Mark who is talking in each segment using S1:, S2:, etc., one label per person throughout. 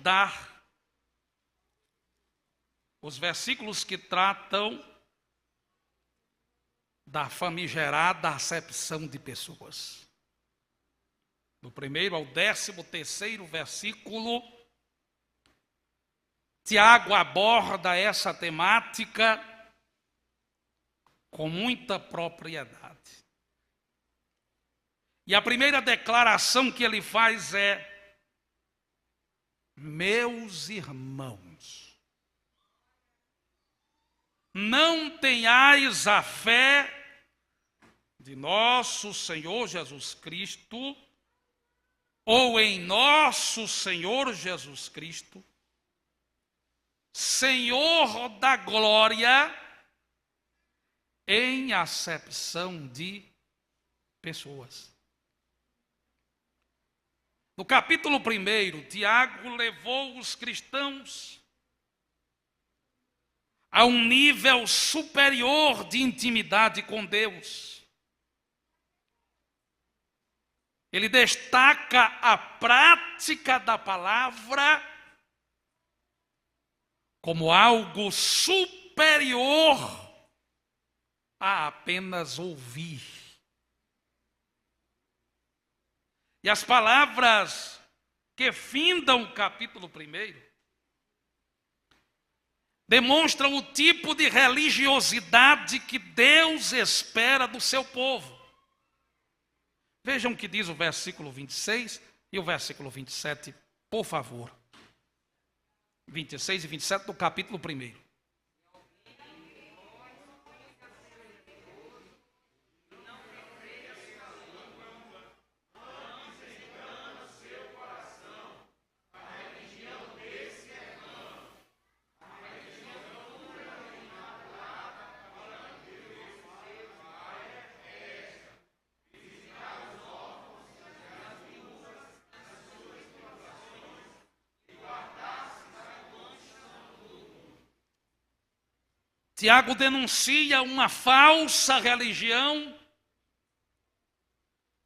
S1: estudar os versículos que tratam da famigerada acepção de pessoas. Do 1º ao 13º versículo, Tiago aborda essa temática com muita propriedade. E a primeira declaração que ele faz é: meus irmãos, não tenhais a fé de nosso Senhor Jesus Cristo, ou em nosso Senhor Jesus Cristo, Senhor da glória, em acepção de pessoas. No capítulo 1, Tiago levou os cristãos a um nível superior de intimidade com Deus. Ele destaca a prática da palavra como algo superior a apenas ouvir. E as palavras que findam o capítulo 1 demonstram o tipo de religiosidade que Deus espera do seu povo. Vejam o que diz o versículo 26 e o versículo 27, por favor. 26 e 27 do capítulo 1. Tiago denuncia uma falsa religião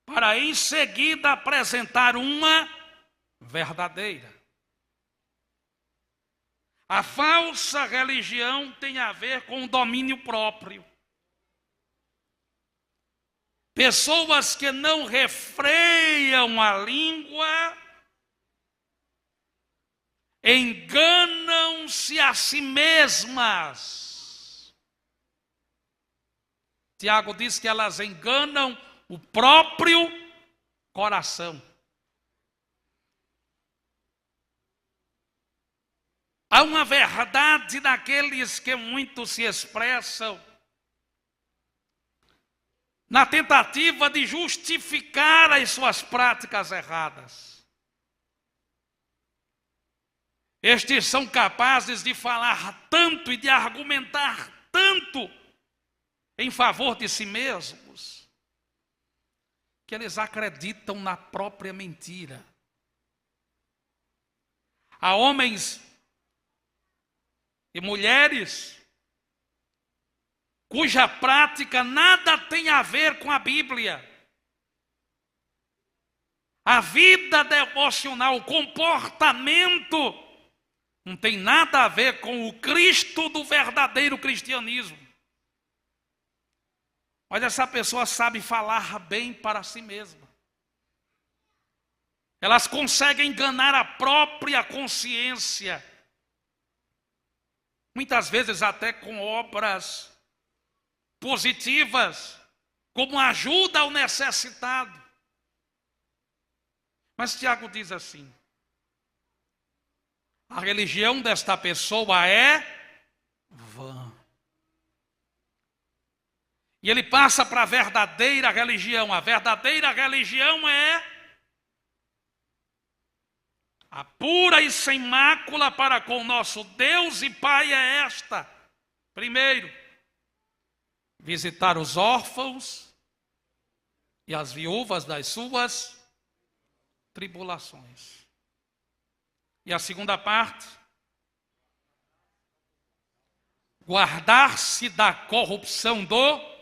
S1: para em seguida apresentar uma verdadeira. A falsa religião tem a ver com o domínio próprio. Pessoas que não refreiam a língua enganam-se a si mesmas. Tiago diz que elas enganam o próprio coração. Há uma verdade naqueles que muito se expressam na tentativa de justificar as suas práticas erradas. Estes são capazes de falar tanto e de argumentar tanto em favor de si mesmos, que eles acreditam na própria mentira. Há homens e mulheres cuja prática nada tem a ver com a Bíblia. A vida devocional, o comportamento, não tem nada a ver com o Cristo do verdadeiro cristianismo. Mas essa pessoa sabe falar bem para si mesma. Elas conseguem enganar a própria consciência. Muitas vezes até com obras positivas, como ajuda ao necessitado. Mas Tiago diz assim: a religião desta pessoa é vã. E ele passa para a verdadeira religião. A verdadeira religião é a pura e sem mácula para com nosso Deus e Pai é esta. Primeiro, visitar os órfãos e as viúvas das suas tribulações. E a segunda parte, guardar-se da corrupção do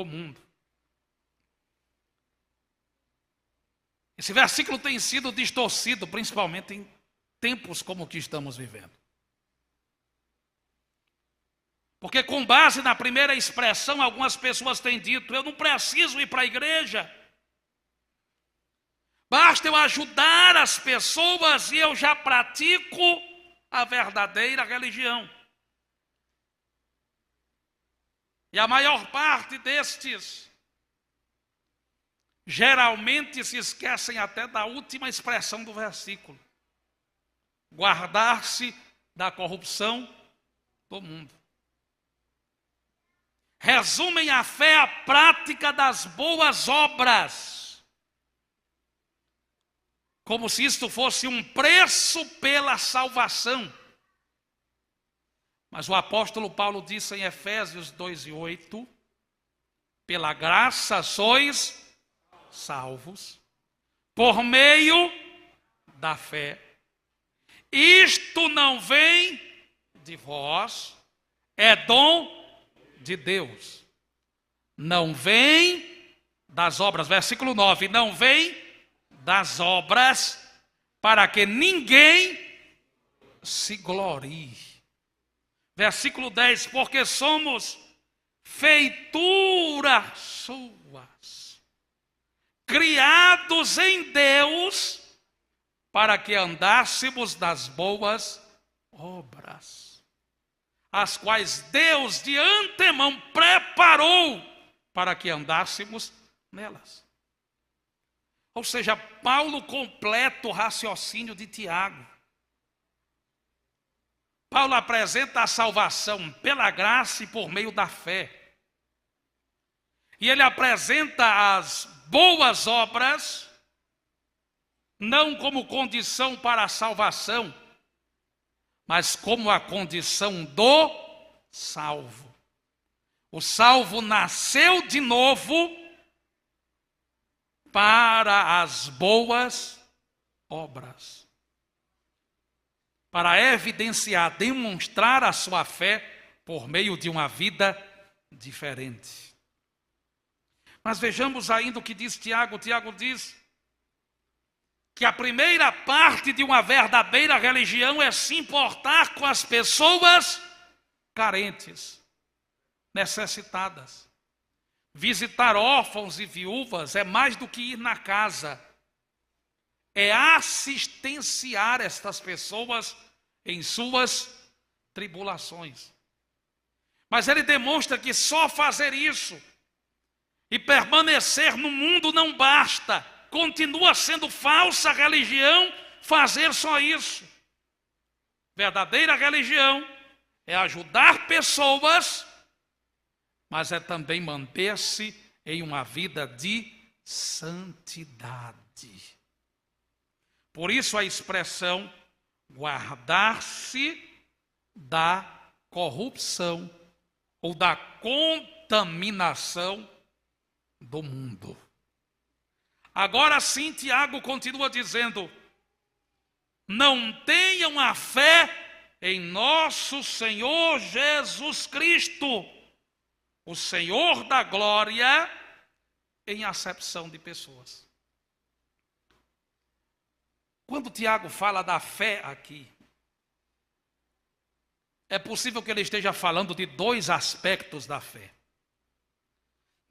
S1: mundo. Esse versículo tem sido distorcido, principalmente tempos como o que estamos vivendo. Porque com base na primeira expressão, algumas pessoas têm dito: eu não preciso ir para a igreja. Basta eu ajudar as pessoas e eu já pratico a verdadeira religião. E a maior parte destes geralmente se esquecem até da última expressão do versículo: guardar-se da corrupção do mundo. Resumem a fé à prática das boas obras, como se isto fosse um preço pela salvação. Mas o apóstolo Paulo disse em Efésios 2:8, pela graça sois salvos, por meio da fé. Isto não vem de vós, é dom de Deus. Não vem das obras. Versículo 9, não vem das obras, para que ninguém se glorie. Versículo 10, porque somos feituras suas, criados em Deus, para que andássemos nas boas obras, as quais Deus de antemão preparou para que andássemos nelas. Ou seja, Paulo completa o raciocínio de Tiago. Paulo apresenta a salvação pela graça e por meio da fé. E ele apresenta as boas obras não como condição para a salvação, mas como a condição do salvo. O salvo nasceu de novo para as boas obras, para evidenciar, demonstrar a sua fé por meio de uma vida diferente. Mas vejamos ainda o que diz Tiago. Tiago diz que a primeira parte de uma verdadeira religião é se importar com as pessoas carentes, necessitadas. Visitar órfãos e viúvas é mais do que ir na casa, é assistenciar estas pessoas em suas tribulações. Mas ele demonstra que só fazer isso e permanecer no mundo não basta. Continua sendo falsa religião fazer só isso. Verdadeira religião é ajudar pessoas, mas é também manter-se em uma vida de santidade. Por isso a expressão guardar-se da corrupção ou da contaminação do mundo. Agora sim, Tiago continua dizendo: não tenham a fé em nosso Senhor Jesus Cristo, o Senhor da glória, em acepção de pessoas. Quando Tiago fala da fé aqui, é possível que ele esteja falando de dois aspectos da fé.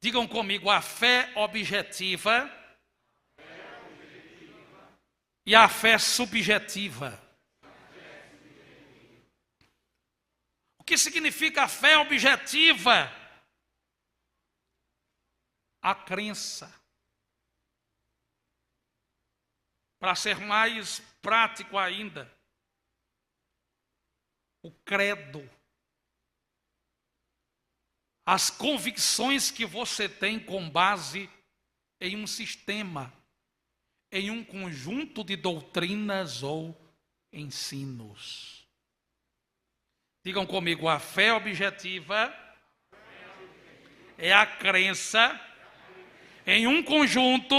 S1: Digam comigo: a fé objetiva e a fé subjetiva. O que significa a fé objetiva? A crença. Para ser mais prático ainda, o credo. As convicções que você tem com base em um sistema, em um conjunto de doutrinas ou ensinos. Digam comigo: a fé objetiva é a crença em um conjunto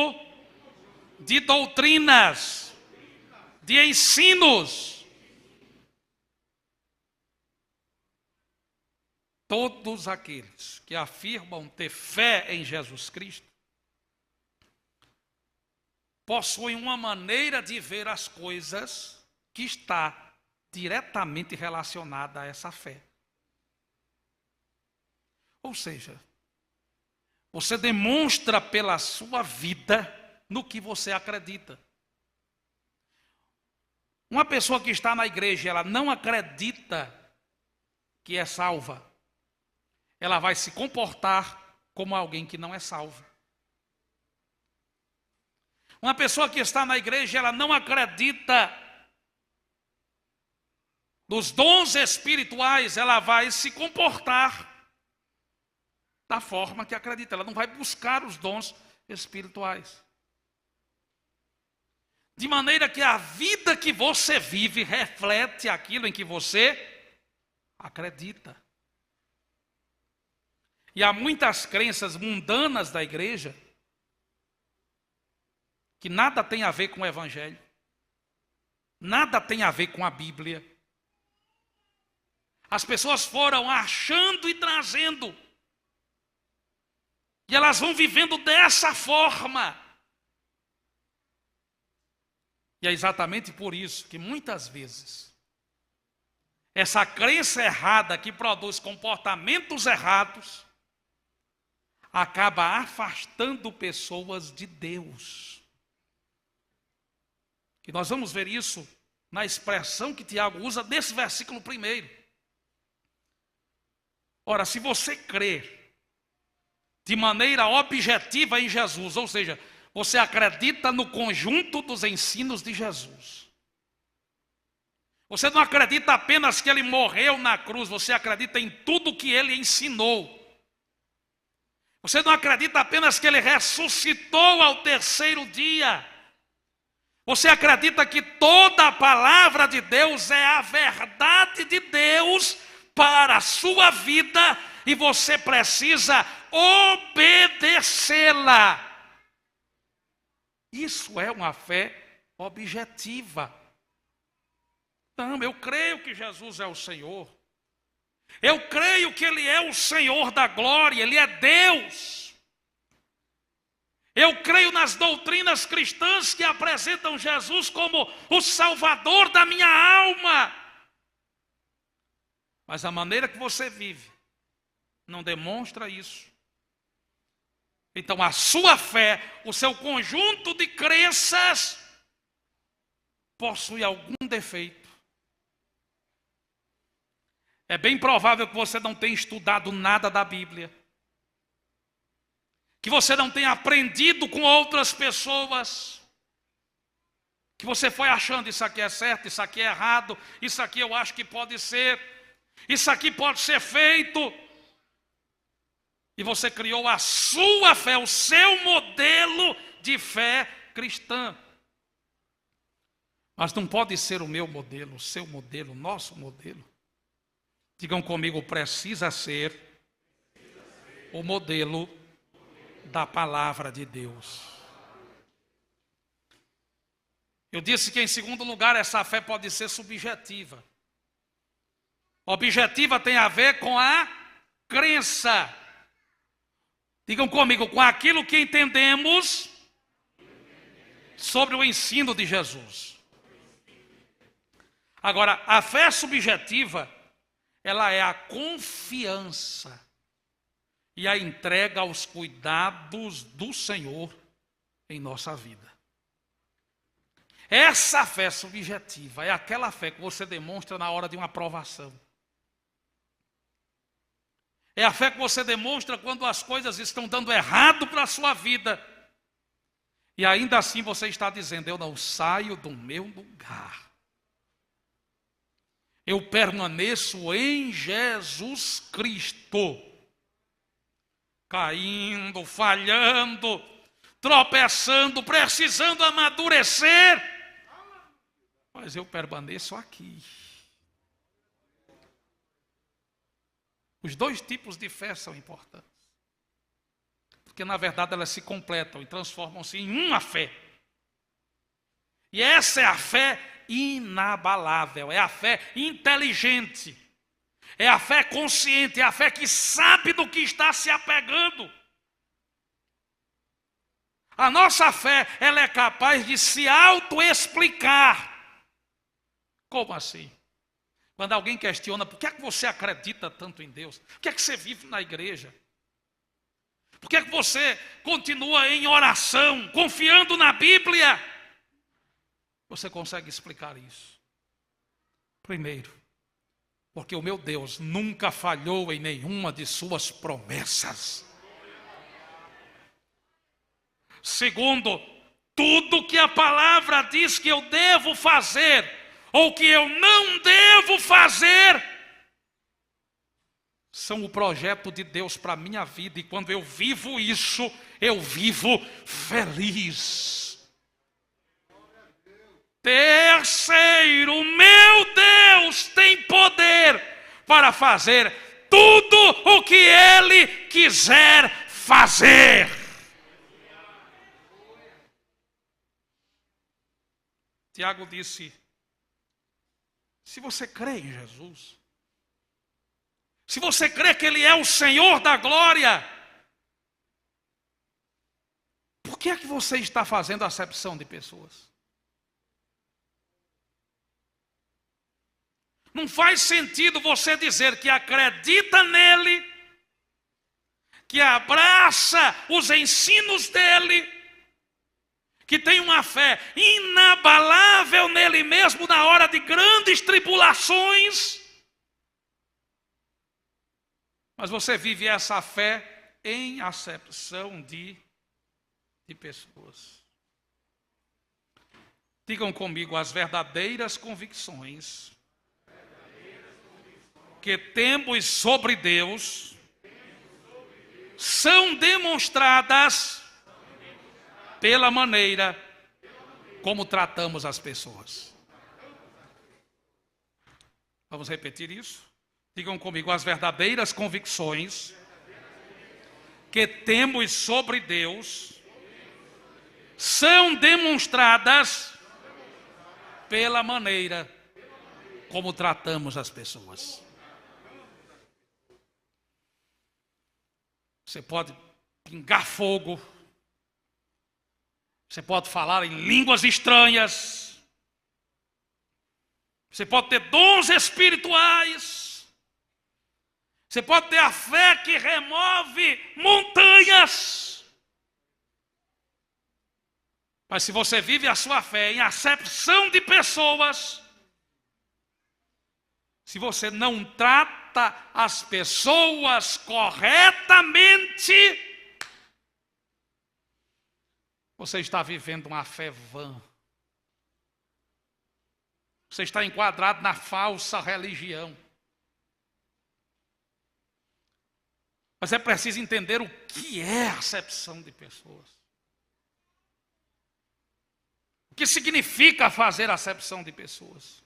S1: de doutrinas, de ensinos. Todos aqueles que afirmam ter fé em Jesus Cristo possuem uma maneira de ver as coisas que está diretamente relacionada a essa fé. Ou seja, você demonstra pela sua vida no que você acredita. Uma pessoa que está na igreja, ela não acredita que é salva, ela vai se comportar como alguém que não é salvo. Uma pessoa que está na igreja, ela não acredita nos dons espirituais, ela vai se comportar da forma que acredita, ela não vai buscar os dons espirituais. De maneira que a vida que você vive reflete aquilo em que você acredita. E há muitas crenças mundanas da igreja que nada tem a ver com o Evangelho, nada tem a ver com a Bíblia. As pessoas foram achando e trazendo, e elas vão vivendo dessa forma. E é exatamente por isso que muitas vezes essa crença errada que produz comportamentos errados acaba afastando pessoas de Deus. E nós vamos ver isso na expressão que Tiago usa nesse versículo primeiro. Ora, se você crer de maneira objetiva em Jesus, ou seja, você acredita no conjunto dos ensinos de Jesus. Você não acredita apenas que ele morreu na cruz, você acredita em tudo que ele ensinou. Você não acredita apenas que ele ressuscitou ao terceiro dia. Você acredita que toda a palavra de Deus é a verdade de Deus para a sua vida e você precisa obedecê-la. Isso é uma fé objetiva. Não, eu creio que Jesus é o Senhor. Eu creio que Ele é o Senhor da glória, Ele é Deus. Eu creio nas doutrinas cristãs que apresentam Jesus como o Salvador da minha alma. Mas a maneira que você vive não demonstra isso. Então a sua fé, o seu conjunto de crenças, possui algum defeito. É bem provável que você não tenha estudado nada da Bíblia, que você não tenha aprendido com outras pessoas, que você foi achando isso aqui é certo, isso aqui é errado, isso aqui eu acho que pode ser, isso aqui pode ser feito. E você criou a sua fé, o seu modelo de fé cristã. Mas não pode ser o meu modelo, o seu modelo, o nosso modelo. Digam comigo, precisa ser o modelo da palavra de Deus. Eu disse que em segundo lugar essa fé pode ser subjetiva. Objetiva tem a ver com a crença. Digam comigo, com aquilo que entendemos sobre o ensino de Jesus. Agora, a fé subjetiva, ela é a confiança e a entrega aos cuidados do Senhor em nossa vida. Essa fé subjetiva é aquela fé que você demonstra na hora de uma provação. É a fé que você demonstra quando as coisas estão dando errado para a sua vida. E ainda assim você está dizendo, eu não saio do meu lugar. Eu permaneço em Jesus Cristo. Caindo, falhando, tropeçando, precisando amadurecer. Mas eu permaneço aqui. Os dois tipos de fé são importantes. Porque na verdade elas se completam e transformam-se em uma fé. E essa é a fé inabalável, é a fé inteligente, é a fé consciente, é a fé que sabe do que está se apegando. A nossa fé, ela é capaz de se autoexplicar. Como assim? Quando alguém questiona, por que é que você acredita tanto em Deus? Por que é que você vive na igreja? Por que é que você continua em oração, confiando na Bíblia? Você consegue explicar isso? Primeiro, porque o meu Deus nunca falhou em nenhuma de suas promessas. Segundo, tudo que a palavra diz que eu devo fazer, ou que eu não devo fazer, são o projeto de Deus para a minha vida. E quando eu vivo isso, eu vivo feliz. Terceiro, meu Deus tem poder para fazer tudo o que Ele quiser fazer. Tiago disse, se você crê em Jesus, se você crê que Ele é o Senhor da glória, por que é que você está fazendo acepção de pessoas? Não faz sentido você dizer que acredita nele, que abraça os ensinos dele, que tem uma fé inabalável nele mesmo na hora de grandes tribulações, mas você vive essa fé em acepção de pessoas. Digam comigo, as verdadeiras convicções que temos sobre Deus são demonstradas pela maneira como tratamos as pessoas. Vamos repetir isso? Digam comigo, as verdadeiras convicções que temos sobre Deus são demonstradas pela maneira como tratamos as pessoas. Você pode pingar fogo, você pode falar em línguas estranhas, você pode ter dons espirituais, você pode ter a fé que remove montanhas, mas se você vive a sua fé em acepção de pessoas, se você não trata as pessoas corretamente, você está vivendo uma fé vã. Você está enquadrado na falsa religião. Mas é preciso entender o que é acepção de pessoas. O que significa fazer acepção de pessoas?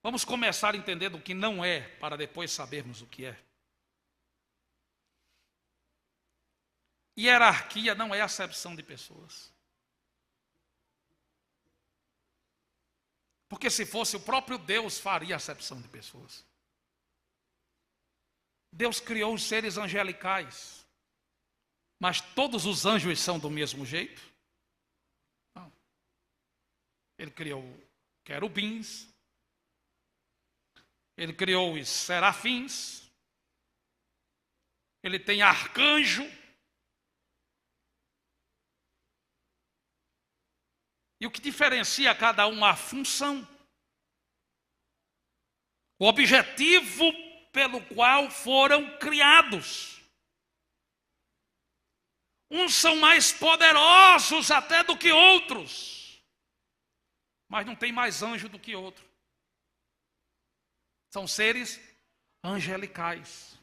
S1: Vamos começar entendendo o que não é, para depois sabermos o que é. Hierarquia não é acepção de pessoas. Porque se fosse o próprio Deus faria acepção de pessoas. Deus criou os seres angelicais, mas todos os anjos são do mesmo jeito? Não. Ele criou querubins, ele criou os serafins, ele tem arcanjo. E o que diferencia cada um? A função. O objetivo pelo qual foram criados. Uns são mais poderosos até do que outros, mas não tem mais anjo do que outro. São seres angelicais.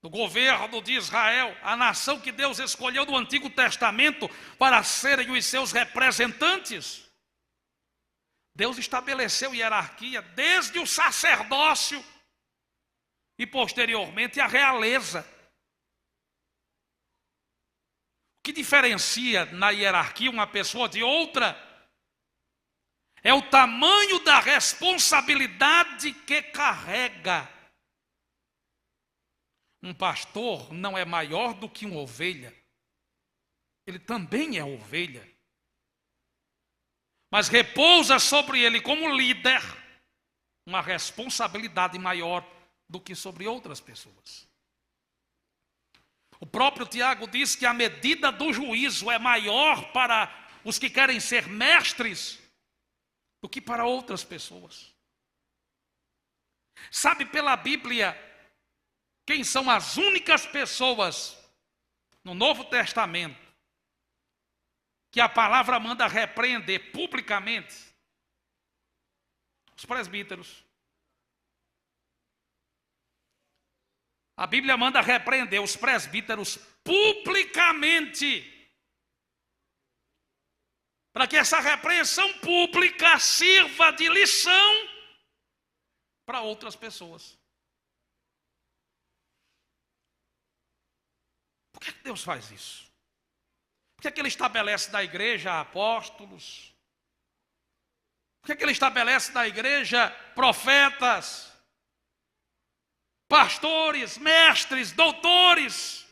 S1: Do governo de Israel, a nação que Deus escolheu no Antigo Testamento para serem os seus representantes, Deus estabeleceu hierarquia desde o sacerdócio e posteriormente a realeza. O que diferencia na hierarquia uma pessoa de outra é o tamanho da responsabilidade que carrega. Um pastor não é maior do que uma ovelha. Ele também é ovelha. mas repousa sobre ele como líder uma responsabilidade maior do que sobre outras pessoas. O próprio Tiago diz que a medida do juízo é maior para os que querem ser mestres do que para outras pessoas. Sabe pela Bíblia quem são as únicas pessoas no Novo Testamento que a palavra manda repreender publicamente? Os presbíteros. A Bíblia manda repreender os presbíteros publicamente, para que essa repreensão pública sirva de lição para outras pessoas. Por que Deus faz isso? Por que Ele estabelece da igreja apóstolos? Por que Ele estabelece da igreja profetas, pastores, mestres, doutores?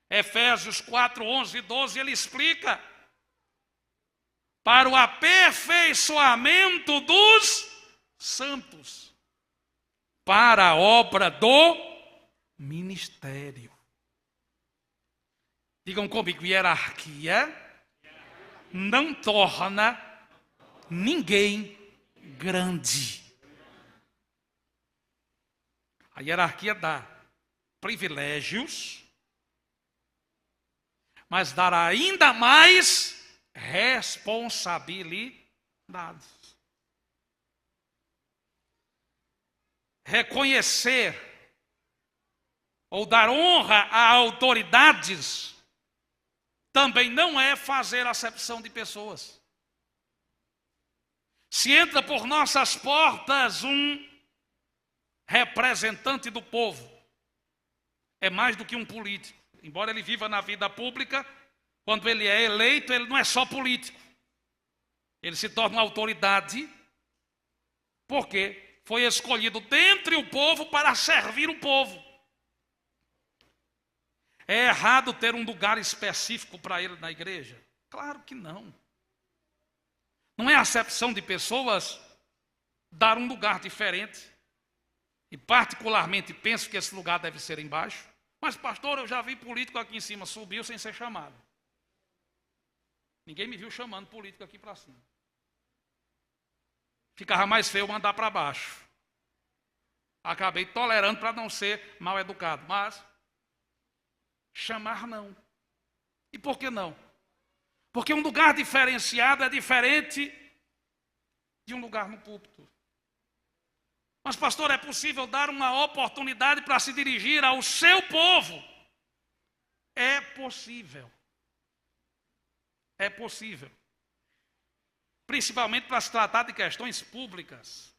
S1: Efésios 4, 11 e 12, ele explica: para o aperfeiçoamento dos santos, para a obra do ministério. Digam comigo, hierarquia não torna ninguém grande. A hierarquia dá privilégios, mas dará ainda mais responsabilidades. Reconhecer ou dar honra a autoridades também não é fazer acepção de pessoas. Se entra por nossas portas um representante do povo, é mais do que um político. Embora ele viva na vida pública, quando ele é eleito, ele não é só político. Ele se torna uma autoridade, porque foi escolhido dentre o povo para servir o povo. É errado ter um lugar específico para ele na igreja? Claro que não. Não é acepção de pessoas dar um lugar diferente. E particularmente penso que esse lugar deve ser embaixo. Mas pastor, eu já vi político aqui em cima, subiu sem ser chamado. Ninguém me viu chamando político aqui para cima. Ficava mais feio mandar para baixo. Acabei tolerando para não ser mal educado. Mas chamar não. E por que não? Porque um lugar diferenciado é diferente de um lugar no púlpito. Mas pastor, é possível dar uma oportunidade para se dirigir ao seu povo? É possível. É possível. Principalmente para se tratar de questões públicas.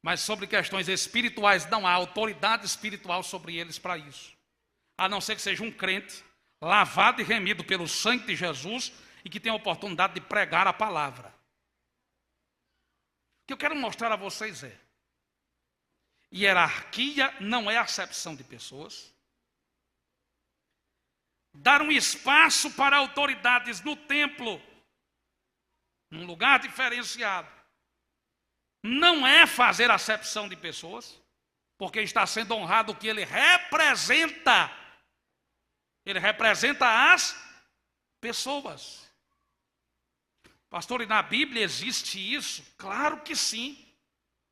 S1: Mas sobre questões espirituais não há autoridade espiritual sobre eles para isso. A não ser que seja um crente, lavado e remido pelo sangue de Jesus e que tenha a oportunidade de pregar a palavra. O que eu quero mostrar a vocês é: hierarquia não é acepção de pessoas. Dar um espaço para autoridades no templo, num lugar diferenciado, não é fazer acepção de pessoas, porque está sendo honrado o que ele representa. Ele representa as pessoas. Pastor, e na Bíblia existe isso? Claro que sim.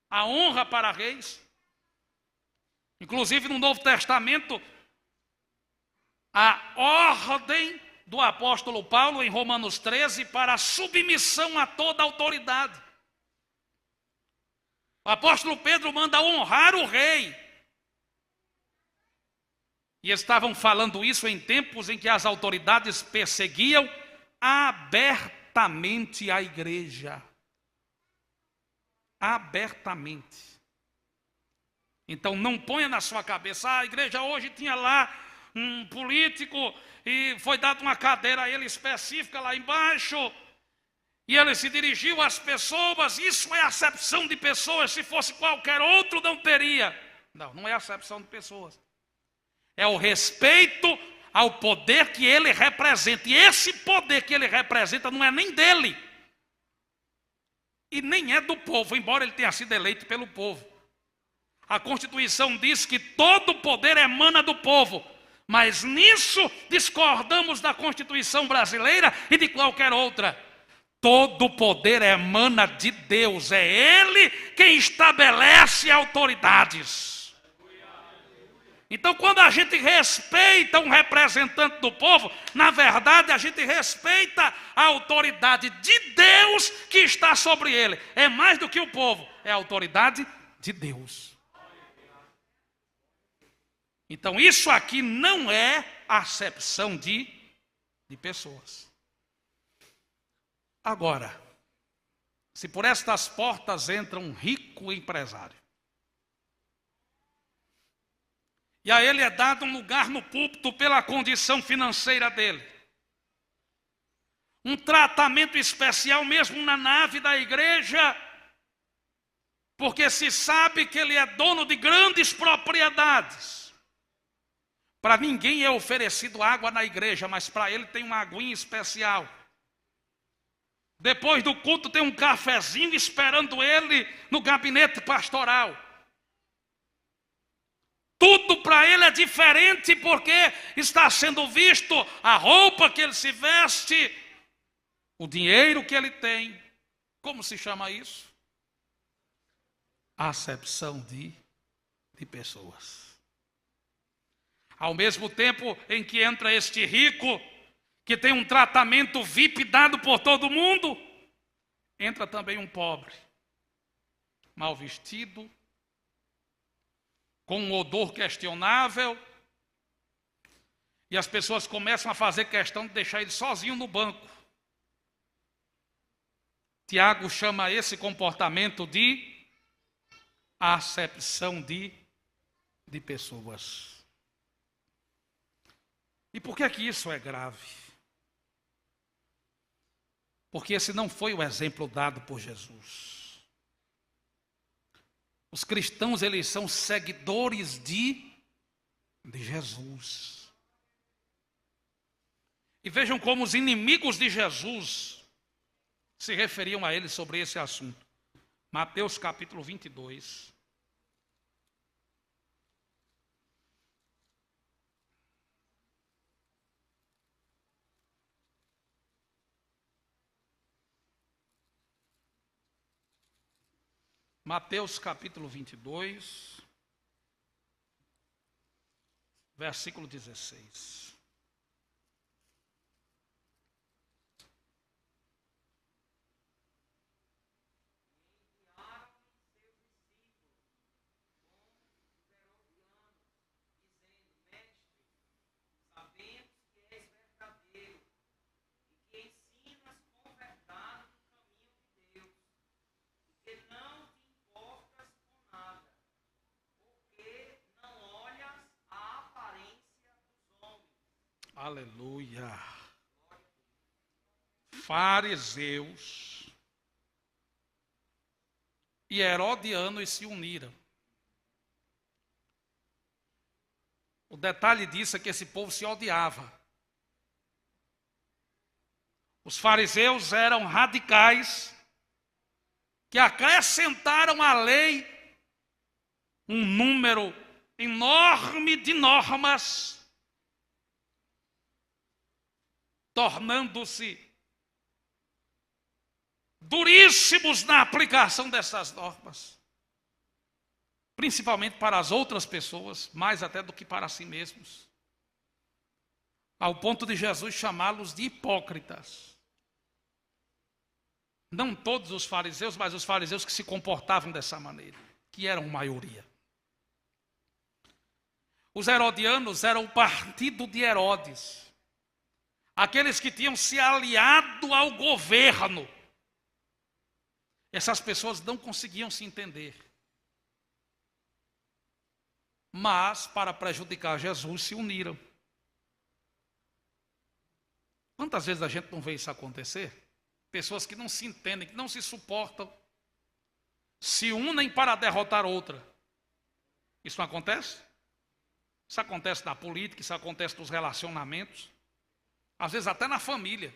S1: A honra para reis. Inclusive no Novo Testamento, a ordem do apóstolo Paulo em Romanos 13 para a submissão a toda autoridade. O apóstolo Pedro manda honrar o rei. E estavam falando isso em tempos em que as autoridades perseguiam abertamente a igreja. Abertamente. Então não ponha na sua cabeça: a igreja hoje tinha lá um político e foi dada uma cadeira a ele específica lá embaixo. E ele se dirigiu às pessoas. Isso é acepção de pessoas. Se fosse qualquer outro, não teria. Não, não é acepção de pessoas. É o respeito ao poder que ele representa. E esse poder que ele representa não é nem dele. E nem é do povo, embora ele tenha sido eleito pelo povo. A Constituição diz que todo poder emana do povo. Mas nisso discordamos da Constituição brasileira e de qualquer outra. Todo poder emana de Deus. É Ele quem estabelece autoridades. Então, quando a gente respeita um representante do povo, na verdade, a gente respeita a autoridade de Deus que está sobre ele. É mais do que o povo, é a autoridade de Deus. Então, isso aqui não é acepção de pessoas. Agora, se por estas portas entra um rico empresário, e a ele é dado um lugar no púlpito pela condição financeira dele, um tratamento especial mesmo na nave da igreja, porque se sabe que ele é dono de grandes propriedades. Para ninguém é oferecido água na igreja, mas para ele tem uma aguinha especial. Depois do culto tem um cafezinho esperando ele no gabinete pastoral. Tudo para ele é diferente porque está sendo visto a roupa que ele se veste, o dinheiro que ele tem. Como se chama isso? Acepção de pessoas. Ao mesmo tempo em que entra este rico, que tem um tratamento VIP dado por todo mundo, entra também um pobre, mal vestido, com um odor questionável, e as pessoas começam a fazer questão de deixar ele sozinho no banco. Tiago chama esse comportamento de acepção de pessoas. E por que isso é grave? Porque esse não foi o exemplo dado por Jesus. Os cristãos, eles são seguidores de Jesus. E vejam como os inimigos de Jesus se referiam a ele sobre esse assunto. Mateus capítulo 22. Mateus capítulo 22, versículo 16. Aleluia. Fariseus e herodianos se uniram. O detalhe disso é que esse povo se odiava. Os fariseus eram radicais que acrescentaram à lei um número enorme de normas, tornando-se duríssimos na aplicação dessas normas, principalmente para as outras pessoas, mais até do que para si mesmos, ao ponto de Jesus chamá-los de hipócritas. Não todos os fariseus, mas os fariseus que se comportavam dessa maneira, que eram maioria. Os herodianos eram o partido de Herodes, aqueles que tinham se aliado ao governo. Essas pessoas não conseguiam se entender. Mas, para prejudicar Jesus, se uniram. Quantas vezes a gente não vê isso acontecer? Pessoas que não se entendem, que não se suportam, se unem para derrotar outra. Isso não acontece? Isso acontece na política, isso acontece nos relacionamentos, às vezes até na família.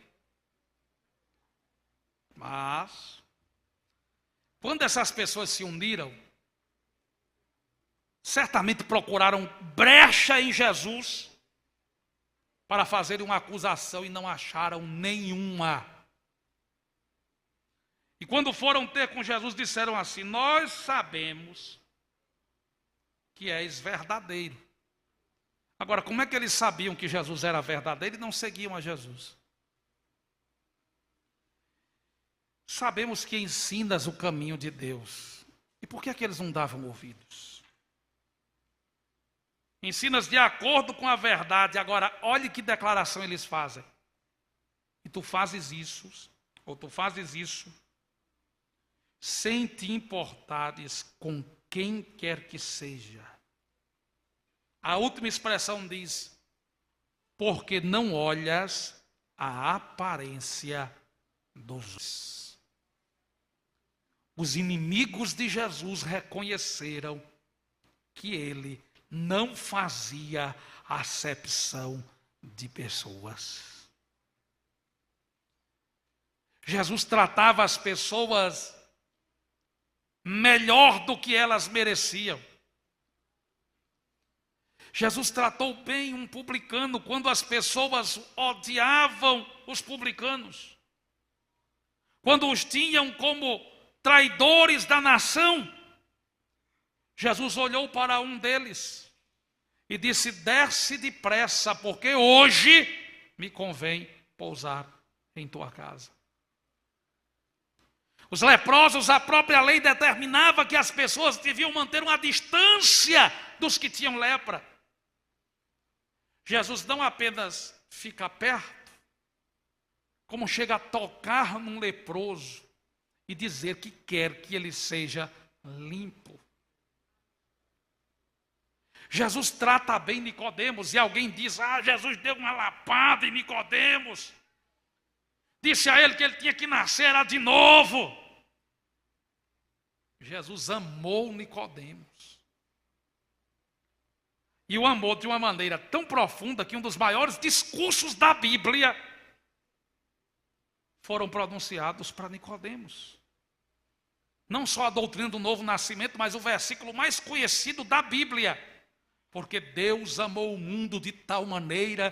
S1: Mas, quando essas pessoas se uniram, certamente procuraram brecha em Jesus para fazerem uma acusação e não acharam nenhuma. E quando foram ter com Jesus, disseram assim: nós sabemos que és verdadeiro. Agora, como é que eles sabiam que Jesus era verdadeiro e não seguiam a Jesus? Sabemos que ensinas o caminho de Deus. E por que é que eles não davam ouvidos? Ensinas de acordo com a verdade. Agora, olhe que declaração eles fazem. E tu fazes isso, ou tu fazes isso, sem te importares com quem quer que seja. A última expressão diz: porque não olhas a aparência dos. Os inimigos de Jesus reconheceram que ele não fazia acepção de pessoas. Jesus tratava as pessoas melhor do que elas mereciam. Jesus tratou bem um publicano quando as pessoas odiavam os publicanos, quando os tinham como traidores da nação. Jesus olhou para um deles e disse: desce depressa, porque hoje me convém pousar em tua casa. Os leprosos, a própria lei determinava que as pessoas deviam manter uma distância dos que tinham lepra. Jesus não apenas fica perto, como chega a tocar num leproso e dizer que quer que ele seja limpo. Jesus trata bem Nicodemos, e alguém diz: Jesus deu uma lapada em Nicodemos, disse a ele que ele tinha que nascer de novo. Jesus amou Nicodemos. E o amou de uma maneira tão profunda que um dos maiores discursos da Bíblia foram pronunciados para Nicodemos. Não só a doutrina do novo nascimento, mas o versículo mais conhecido da Bíblia. Porque Deus amou o mundo de tal maneira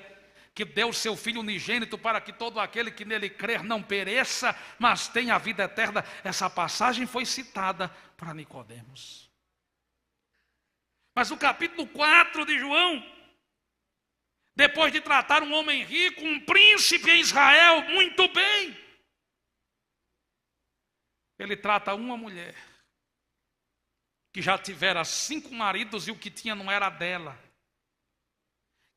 S1: que deu seu Filho unigênito para que todo aquele que nele crer não pereça, mas tenha a vida eterna. Essa passagem foi citada para Nicodemos. Mas no capítulo 4 de João, depois de tratar um homem rico, um príncipe em Israel, muito bem, ele trata uma mulher que já tivera 5 maridos e o que tinha não era dela,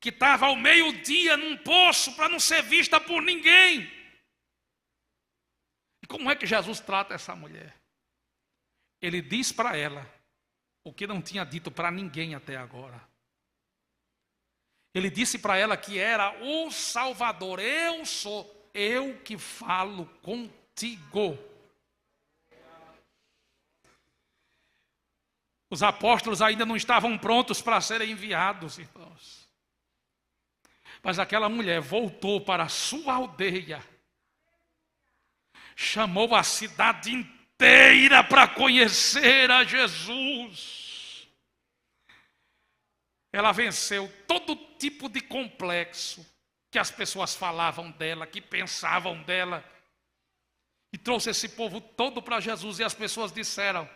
S1: que estava ao meio-dia num poço para não ser vista por ninguém. E como é que Jesus trata essa mulher? Ele diz para ela o que não tinha dito para ninguém até agora. Ele disse para ela que era o Salvador. Eu sou eu que falo contigo. Os apóstolos ainda não estavam prontos para serem enviados, irmãos. Mas aquela mulher voltou para a sua aldeia, chamou a cidade inteira para conhecer a Jesus. Ela venceu todo tipo de complexo que as pessoas falavam dela, que pensavam dela, e trouxe esse povo todo para Jesus. E as pessoas disseram: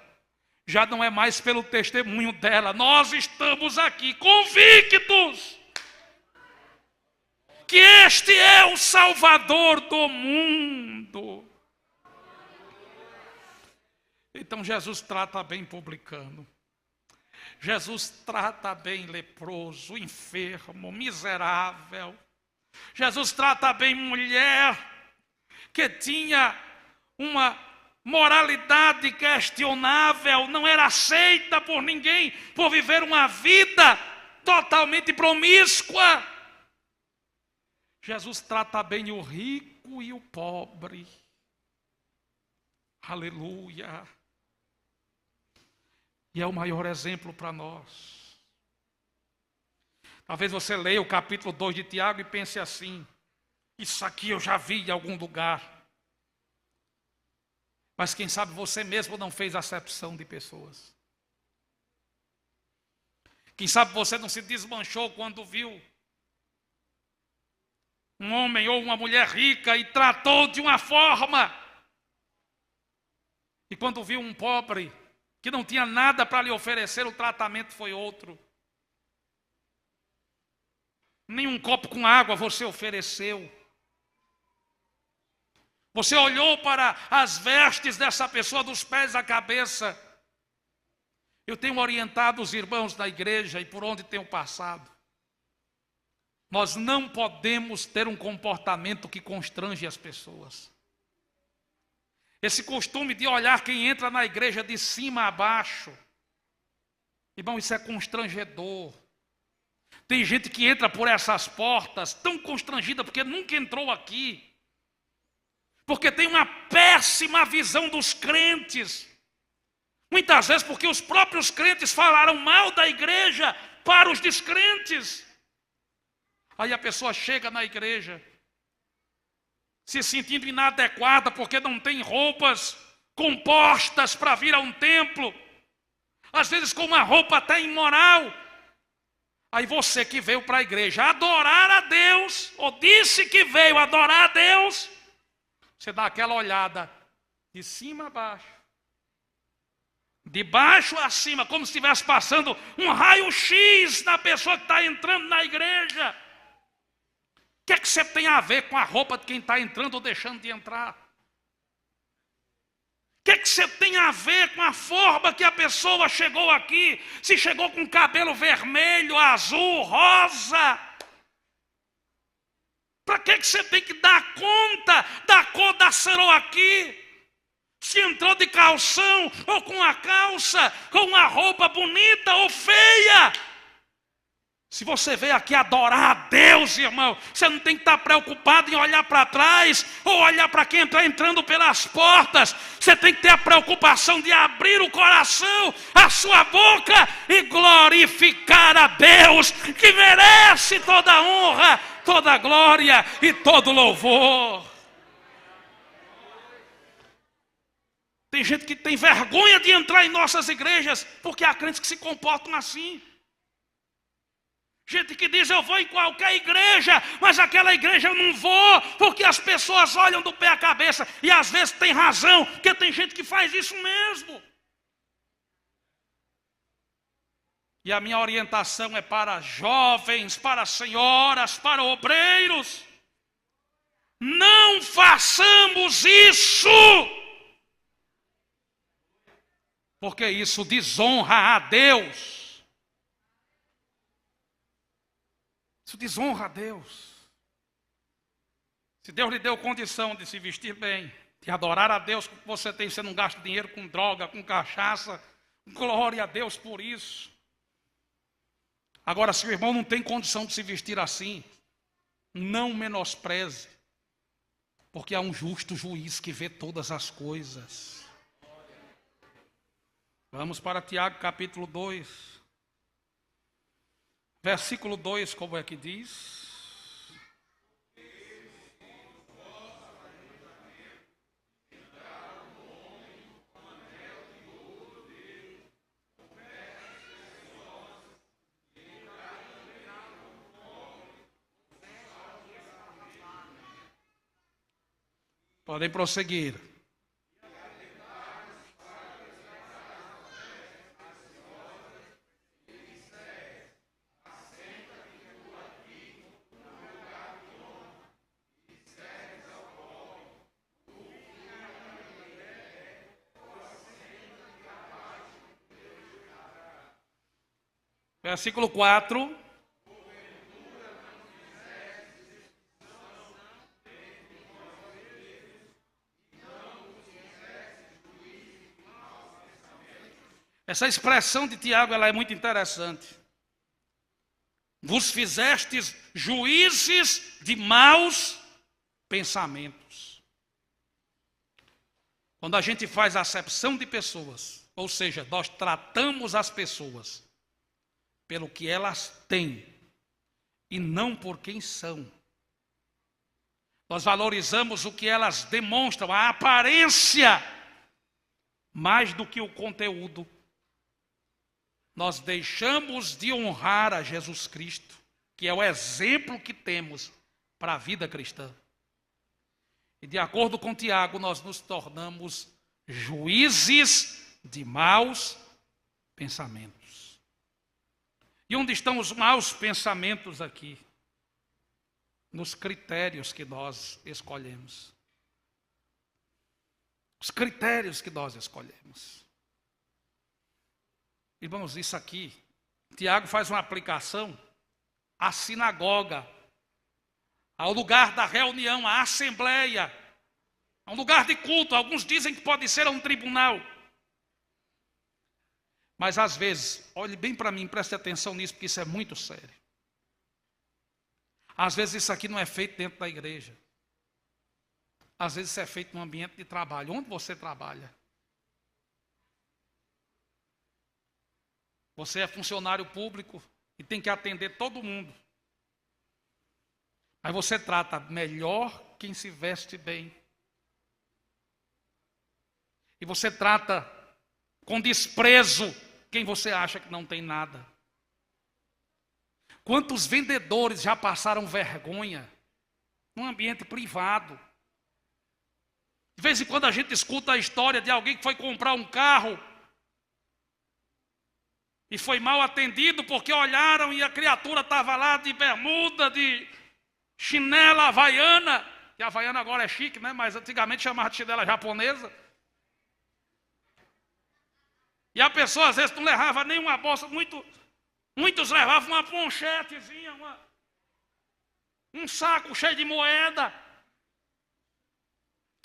S1: já não é mais pelo testemunho dela, nós estamos aqui convictos que este é o Salvador do mundo. Então Jesus trata bem publicano, Jesus trata bem leproso, enfermo, miserável. Jesus trata bem mulher que tinha uma moralidade questionável, não era aceita por ninguém, por viver uma vida totalmente promíscua. Jesus trata bem o rico e o pobre. Aleluia. E é o maior exemplo para nós. Talvez você leia o capítulo 2 de Tiago e pense assim: isso aqui eu já vi em algum lugar. Mas quem sabe você mesmo não fez acepção de pessoas. Quem sabe você não se desmanchou quando viu um homem ou uma mulher rica e tratou de uma forma. E quando viu um pobre que não tinha nada para lhe oferecer, o tratamento foi outro. Nem um copo com água você ofereceu. Você olhou para as vestes dessa pessoa dos pés à cabeça. Eu tenho orientado os irmãos da igreja e por onde tenho passado. Nós não podemos ter um comportamento que constrange as pessoas. Esse costume de olhar quem entra na igreja de cima a baixo. Irmão, isso é constrangedor. Tem gente que entra por essas portas tão constrangida porque nunca entrou aqui. Porque tem uma péssima visão dos crentes. Muitas vezes porque os próprios crentes falaram mal da igreja para os descrentes. Aí a pessoa chega na igreja se sentindo inadequada porque não tem roupas compostas para vir a um templo. Às vezes com uma roupa até imoral. Aí você que veio para a igreja adorar a Deus, ou disse que veio adorar a Deus, você dá aquela olhada de cima a baixo, de baixo a cima, como se estivesse passando um raio-x na pessoa que está entrando na igreja. O que é que você tem a ver com a roupa de quem está entrando ou deixando de entrar? O que é que você tem a ver com a forma que a pessoa chegou aqui? Se chegou com cabelo vermelho, azul, rosa. Para que você tem que dar conta da cor da ceroa aqui? Se entrou de calção, ou com a calça, com uma roupa bonita ou feia. Se você veio aqui adorar a Deus, irmão, você não tem que estar preocupado em olhar para trás ou olhar para quem está entrando pelas portas. Você tem que ter a preocupação de abrir o coração, a sua boca e glorificar a Deus, que merece toda a honra, toda a glória e todo o louvor. Tem gente que tem vergonha de entrar em nossas igrejas porque há crentes que se comportam assim. Gente que diz: eu vou em qualquer igreja, mas aquela igreja eu não vou, porque as pessoas olham do pé à cabeça. E às vezes tem razão, porque tem gente que faz isso mesmo. E a minha orientação é para jovens, para senhoras, para obreiros. Não façamos isso, porque isso desonra a Deus. Isso desonra a Deus. Se Deus lhe deu condição de se vestir bem, de adorar a Deus, que você tem, você não gasta dinheiro com droga, com cachaça, glória a Deus por isso. Agora, se o irmão não tem condição de se vestir assim, não menospreze, porque há um justo juiz que vê todas as coisas. Vamos para Tiago capítulo 2. Versículo 2, como é que diz? Podem prosseguir. Versículo 4. Essa expressão de Tiago, ela é muito interessante. Vos fizestes juízes de maus pensamentos. Quando a gente faz acepção de pessoas, ou seja, nós tratamos as pessoas pelo que elas têm e não por quem são. Nós valorizamos o que elas demonstram, a aparência, mais do que o conteúdo. Nós deixamos de honrar a Jesus Cristo, que é o exemplo que temos para a vida cristã. E de acordo com Tiago, nós nos tornamos juízes de maus pensamentos. E onde estão os maus pensamentos aqui? Nos critérios que nós escolhemos. Os critérios que nós escolhemos. Irmãos, isso aqui, Tiago faz uma aplicação à sinagoga, ao lugar da reunião, à assembleia, a um lugar de culto. Alguns dizem que pode ser um tribunal. Mas às vezes, olhe bem para mim, preste atenção nisso, porque isso é muito sério. Às vezes isso aqui não é feito dentro da igreja. Às vezes isso é feito no ambiente de trabalho. Onde você trabalha? Você é funcionário público e tem que atender todo mundo. Aí você trata melhor quem se veste bem. E você trata com desprezo quem você acha que não tem nada. Quantos vendedores já passaram vergonha num ambiente privado? De vez em quando a gente escuta a história de alguém que foi comprar um carro e foi mal atendido porque olharam e a criatura estava lá de bermuda, de chinela havaiana. E a havaiana agora é chique, né? Mas antigamente chamava de chinela japonesa. E a pessoa às vezes não levava nenhuma bolsa, muitos levavam uma ponchetezinha, um saco cheio de moeda.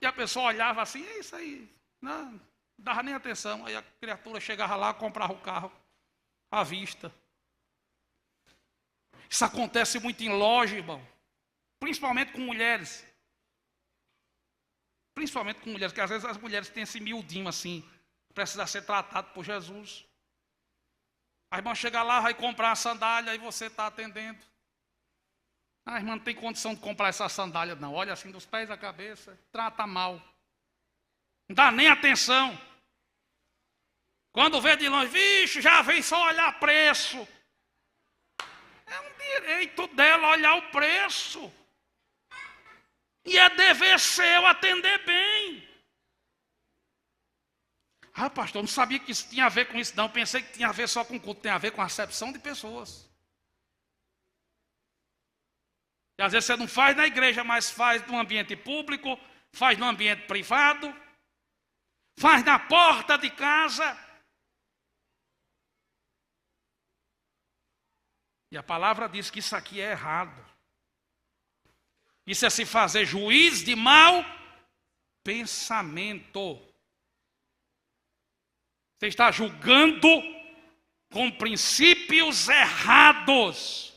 S1: E a pessoa olhava assim, é isso aí, não dava nem atenção. Aí a criatura chegava lá, comprava o carro à vista. Isso acontece muito em loja, irmão. Principalmente com mulheres. Principalmente com mulheres, porque às vezes as mulheres têm esse miudinho assim, precisa ser tratado por Jesus. A irmã chega lá, vai comprar a sandália e você está atendendo. A irmã não tem condição de comprar essa sandália, não. Olha assim dos pés à cabeça, trata mal. Não dá nem atenção. Quando vê de longe, vixe, já vem só olhar preço. É um direito dela olhar o preço. E é dever seu atender bem. Ah, pastor, não sabia que isso tinha a ver com isso, não. Pensei que tinha a ver só com culto. Tem a ver com a acepção de pessoas. E às vezes você não faz na igreja, mas faz no ambiente público, faz no ambiente privado, faz na porta de casa. E a palavra diz que isso aqui é errado. Isso é se fazer juiz de mau pensamento. Você está julgando com princípios errados.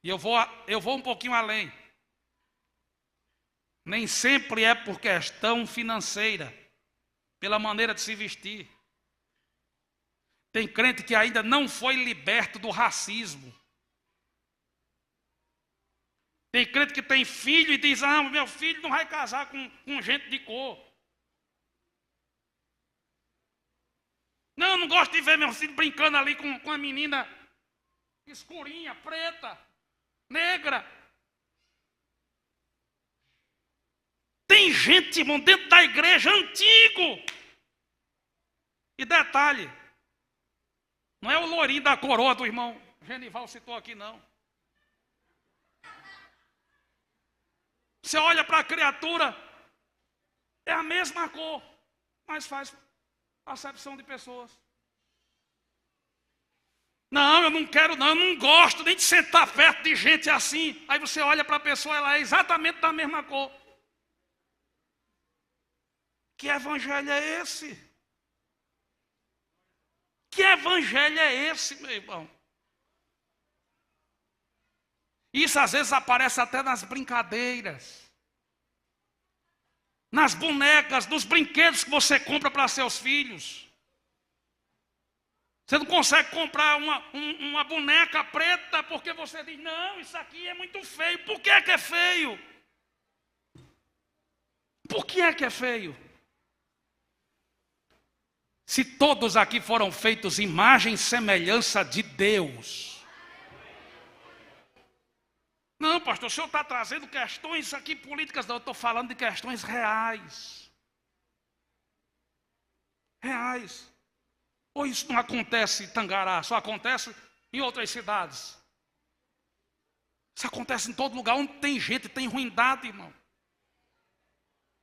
S1: E eu vou um pouquinho além. Nem sempre é por questão financeira, pela maneira de se vestir. Tem crente que ainda não foi liberto do racismo. Tem crente que tem filho e diz, ah, meu filho não vai casar com gente de cor. Não gosto de ver meu filho brincando ali com a menina escurinha, preta, negra. Tem gente, irmão, dentro da igreja antigo. E detalhe, não é o lourinho da coroa do irmão Genival citou aqui, não. Você olha para a criatura, é a mesma cor, mas faz acepção de pessoas. Não, eu não quero não, eu não gosto nem de sentar perto de gente assim. Aí você olha para a pessoa, ela é exatamente da mesma cor. Que evangelho é esse? Que evangelho é esse, meu irmão? Isso às vezes aparece até nas brincadeiras, nas bonecas, nos brinquedos que você compra para seus filhos. Você não consegue comprar uma boneca preta porque você diz, não, isso aqui é muito feio. Por que é feio? Por que é feio? Se todos aqui foram feitos imagem e semelhança de Deus. Não, pastor, o senhor está trazendo questões aqui políticas. Não, eu estou falando de questões reais. Reais. Ou isso não acontece em Tangará, só acontece em outras cidades. Isso acontece em todo lugar onde tem gente, tem ruindade, irmão.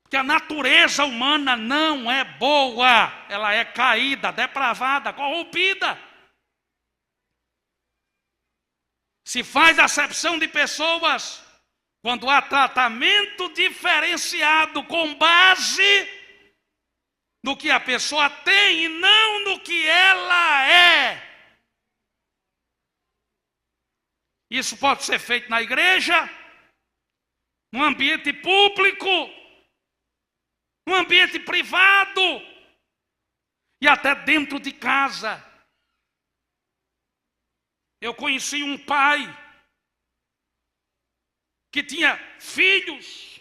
S1: Porque a natureza humana não é boa, ela é caída, depravada, corrompida. Se faz acepção de pessoas quando há tratamento diferenciado com base no que a pessoa tem e não no que ela é. Isso pode ser feito na igreja, no ambiente público, no ambiente privado e até dentro de casa. Eu conheci um pai que tinha filhos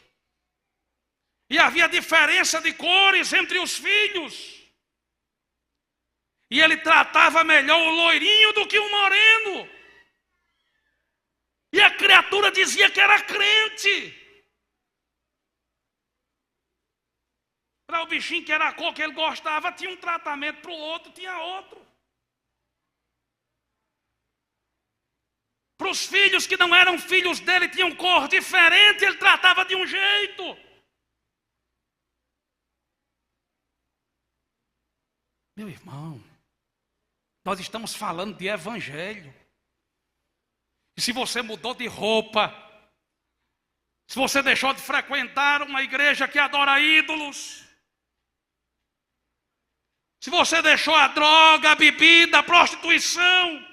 S1: e havia diferença de cores entre os filhos. E ele tratava melhor o loirinho do que o moreno. E a criatura dizia que era crente. Para o bichinho que era a cor que ele gostava, tinha um tratamento, para o outro tinha outro. Para os filhos que não eram filhos dele, tinham cor diferente, ele tratava de um jeito. Meu irmão, nós estamos falando de evangelho. E se você mudou de roupa, se você deixou de frequentar uma igreja que adora ídolos, se você deixou a droga, a bebida, a prostituição,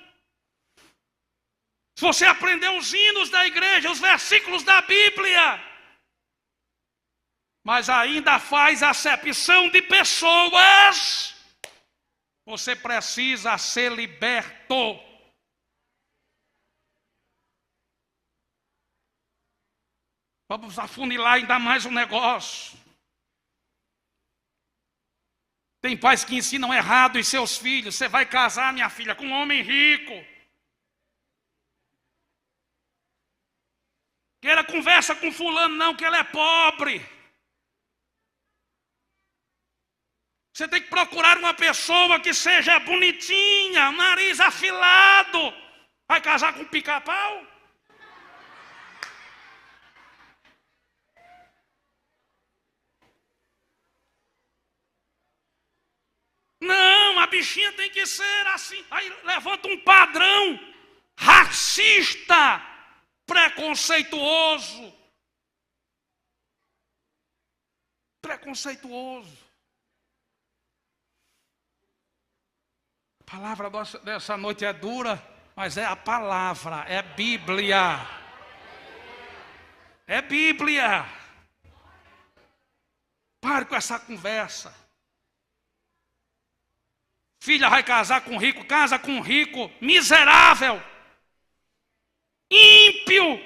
S1: se você aprendeu os hinos da igreja, os versículos da Bíblia, mas ainda faz acepção de pessoas, você precisa ser liberto. Vamos afunilar ainda mais o negócio. Tem pais que ensinam errado os seus filhos. Você vai casar, minha filha, com um homem rico. Queira conversa com fulano, não, que ele é pobre. Você tem que procurar uma pessoa que seja bonitinha, nariz afilado. Vai casar com pica-pau? Não, a bichinha tem que ser assim. Aí levanta um padrão racista, preconceituoso. Preconceituoso. A palavra dessa noite é dura, mas é a palavra, é Bíblia. É Bíblia. Pare com essa conversa. Filha vai casar com rico, casa com rico, miserável, ímpio,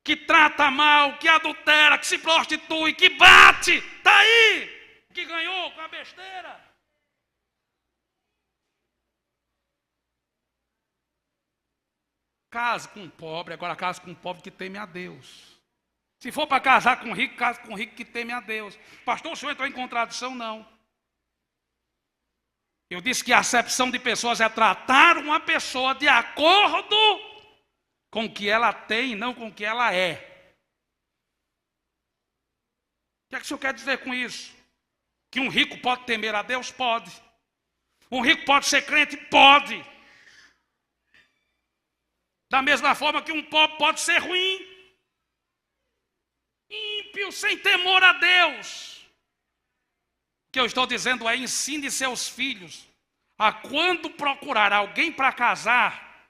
S1: que trata mal, que adultera, que se prostitui, que bate, está aí, que ganhou com a besteira. Case com um pobre, agora case com um pobre que teme a Deus. Se for para casar com um rico, case com um rico que teme a Deus. Pastor, o senhor entrou em contradição? Não. Eu disse que a acepção de pessoas é tratar uma pessoa de acordo com o que ela tem e não com o que ela é. O que é que o senhor quer dizer com isso? Que um rico pode temer a Deus? Pode. Um rico pode ser crente? Pode. Da mesma forma que um pobre pode ser ruim, ímpio, sem temor a Deus. O que eu estou dizendo é: ensine seus filhos a, quando procurar alguém para casar,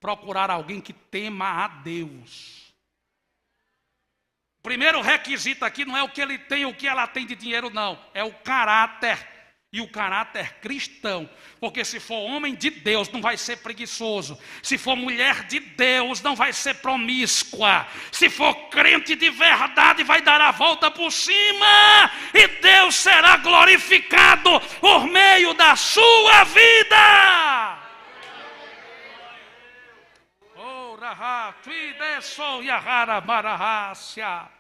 S1: procurar alguém que tema a Deus. O primeiro requisito aqui não é o que ele tem, o que ela tem de dinheiro, não. É o caráter, e o caráter cristão. Porque se for homem de Deus, não vai ser preguiçoso. Se for mulher de Deus, não vai ser promíscua. Se for crente de verdade, vai dar a volta por cima. E Deus será glorificado por meio da sua vida. Oh, raha, tuide sou yahara marahasia.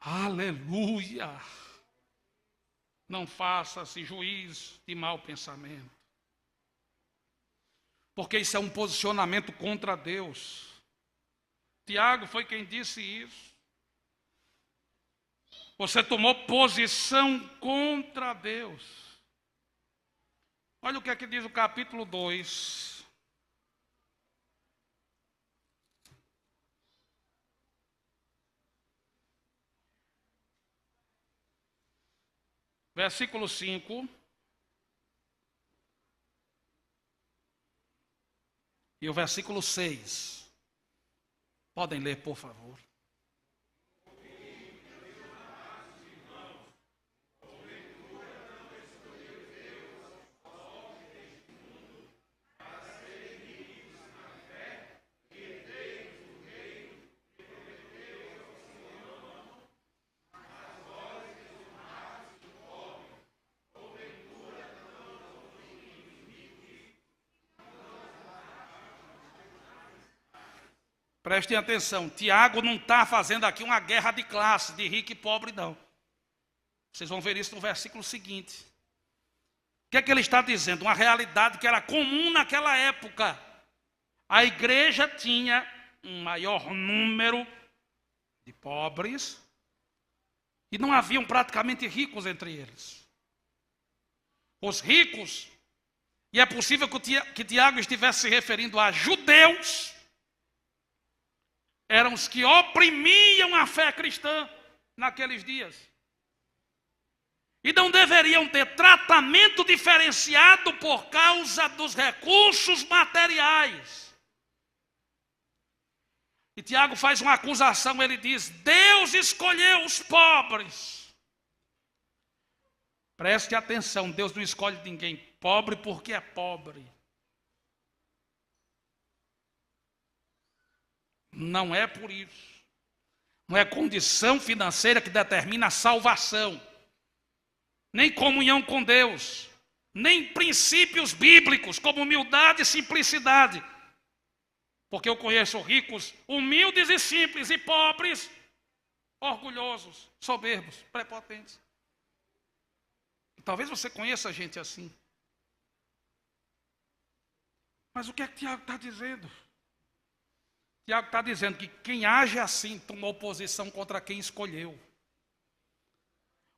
S1: Aleluia. Não faça-se juiz de mau pensamento. Porque isso é um posicionamento contra Deus. Tiago foi quem disse isso. Você tomou posição contra Deus. Olha o que é que diz o capítulo 2. Versículo 5. E o versículo 6. Podem ler, por favor. Prestem atenção, Tiago não está fazendo aqui uma guerra de classe, de rico e pobre, não. Vocês vão ver isso no versículo seguinte. O que é que ele está dizendo? Uma realidade que era comum naquela época. A igreja tinha um maior número de pobres e não haviam praticamente ricos entre eles. Os ricos, e é possível que Tiago estivesse se referindo a judeus, eram os que oprimiam a fé cristã naqueles dias. E não deveriam ter tratamento diferenciado por causa dos recursos materiais. E Tiago faz uma acusação, ele diz: Deus escolheu os pobres. Preste atenção, Deus não escolhe ninguém pobre porque é pobre. Não é por isso. Não é condição financeira que determina a salvação. Nem comunhão com Deus. Nem princípios bíblicos como humildade e simplicidade. Porque eu conheço ricos humildes e simples e pobres, orgulhosos, soberbos, prepotentes. Talvez você conheça gente assim. Mas o que é que Tiago está dizendo? Tiago está dizendo que quem age assim tomou posição contra quem escolheu.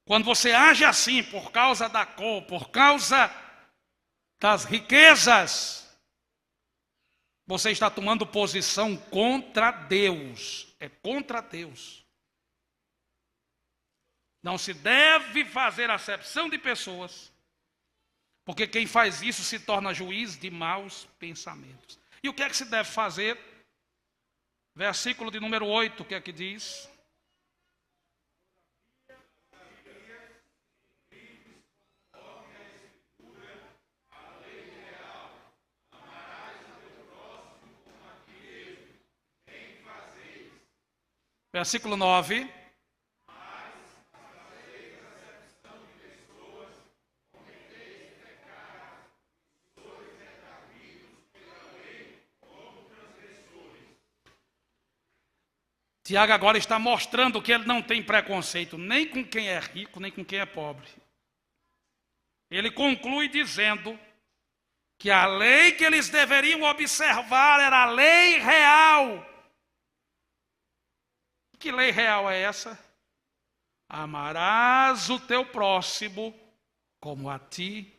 S1: Quando você age assim por causa da cor, por causa das riquezas, você está tomando posição contra Deus. É contra Deus. Não se deve fazer acepção de pessoas, porque quem faz isso se torna juiz de maus pensamentos. E o que é que se deve fazer? Versículo de número 8, o que é que diz? Versículo 9. Tiago agora está mostrando que ele não tem preconceito nem com quem é rico, nem com quem é pobre. Ele conclui dizendo que a lei que eles deveriam observar era a lei real. Que lei real é essa? Amarás o teu próximo como a ti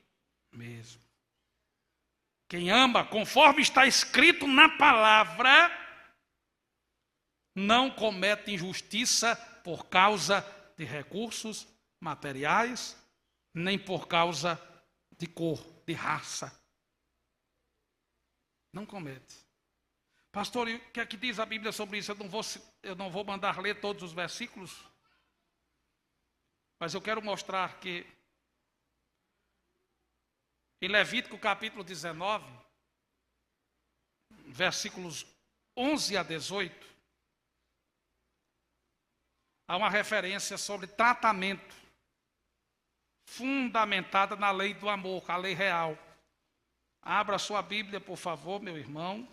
S1: mesmo. Quem ama, conforme está escrito na palavra, não comete injustiça por causa de recursos materiais, nem por causa de cor, de raça. Não comete. Pastor, o que é que diz a Bíblia sobre isso? Eu não vou mandar ler todos os versículos. Mas eu quero mostrar que em Levítico capítulo 19, versículos 11 a 18, há uma referência sobre tratamento fundamentada na lei do amor, a lei real. Abra sua Bíblia, por favor, meu irmão.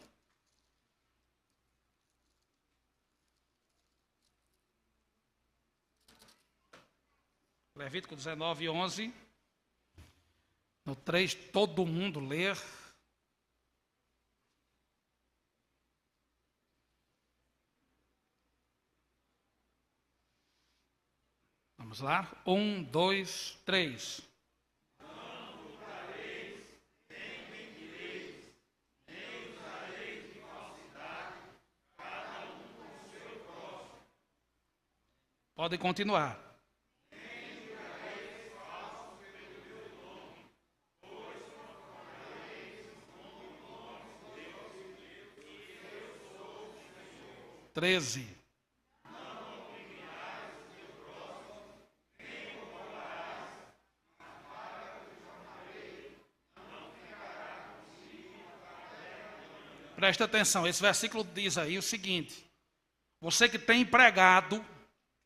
S1: Levítico 19, 11. No 3, todo mundo ler. Vamos lá? 1, 2, 3. Podem continuar. Treze. Presta atenção, esse versículo diz aí o seguinte: você que tem empregado,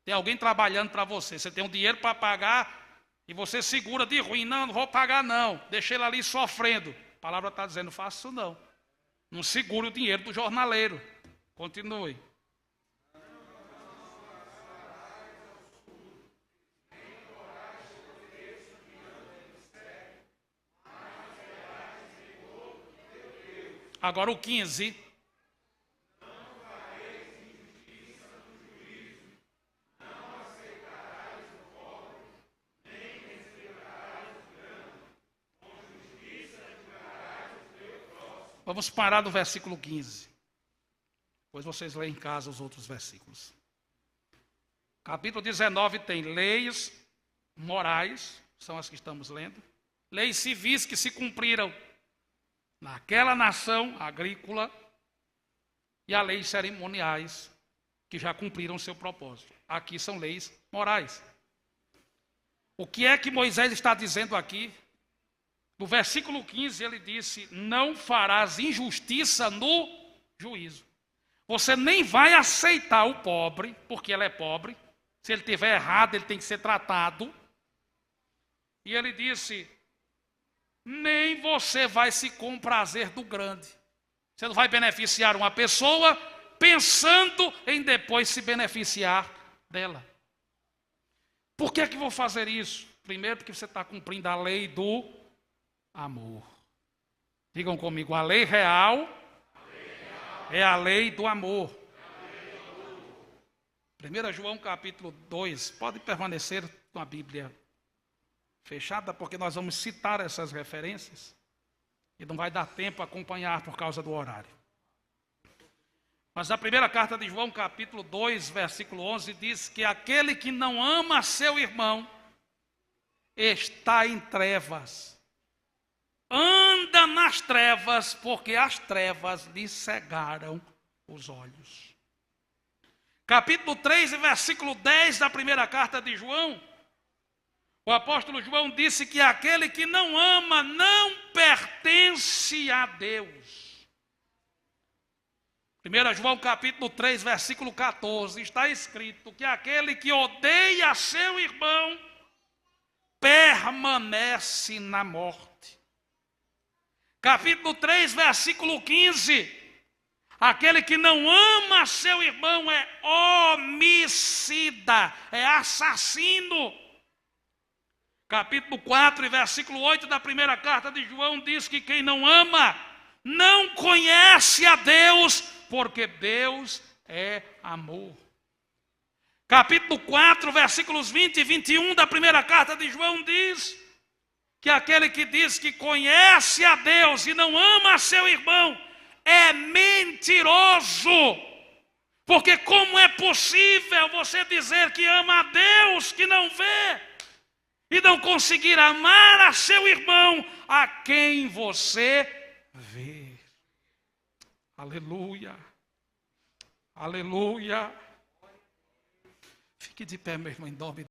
S1: tem alguém trabalhando para você, você tem um dinheiro para pagar e você segura de ruim, não vou pagar não, deixa ele ali sofrendo. A palavra está dizendo, não faça isso não. Não segure o dinheiro do jornaleiro. Continue. Agora o 15. Vamos parar no versículo 15. Depois vocês leem em casa os outros versículos. Capítulo 19 tem leis morais, são as que estamos lendo. Leis civis que se cumpriram naquela nação agrícola e as leis cerimoniais que já cumpriram seu propósito. Aqui são leis morais. O que é que Moisés está dizendo aqui? No versículo 15 ele disse, não farás injustiça no juízo. Você nem vai aceitar o pobre, porque ele é pobre. Se ele estiver errado, ele tem que ser tratado. E ele disse, nem você vai se comprazer do grande. Você não vai beneficiar uma pessoa pensando em depois se beneficiar dela. Por que vou fazer isso? Primeiro, porque você está cumprindo a lei do amor. Digam comigo, a lei real é a lei do amor. 1 João capítulo 2, pode permanecer com a Bíblia fechada, porque nós vamos citar essas referências e não vai dar tempo a acompanhar por causa do horário. Mas na primeira carta de João, capítulo 2, versículo 11, diz que aquele que não ama seu irmão está em trevas. Anda nas trevas, porque as trevas lhe cegaram os olhos. Capítulo 3, versículo 10 da primeira carta de João, o apóstolo João disse que aquele que não ama não pertence a Deus. 1 João capítulo 3, versículo 14, está escrito que aquele que odeia seu irmão permanece na morte. Capítulo 3, versículo 15, aquele que não ama seu irmão é homicida, é assassino. Capítulo 4 e versículo 8 da primeira carta de João diz que quem não ama não conhece a Deus, porque Deus é amor. Capítulo 4, versículos 20 e 21 da primeira carta de João diz que aquele que diz que conhece a Deus e não ama seu irmão é mentiroso. Porque como é possível você dizer que ama a Deus que não vê e não conseguir amar a seu irmão a quem você vê? Aleluia. Aleluia. Fique de pé, meu irmão, em nome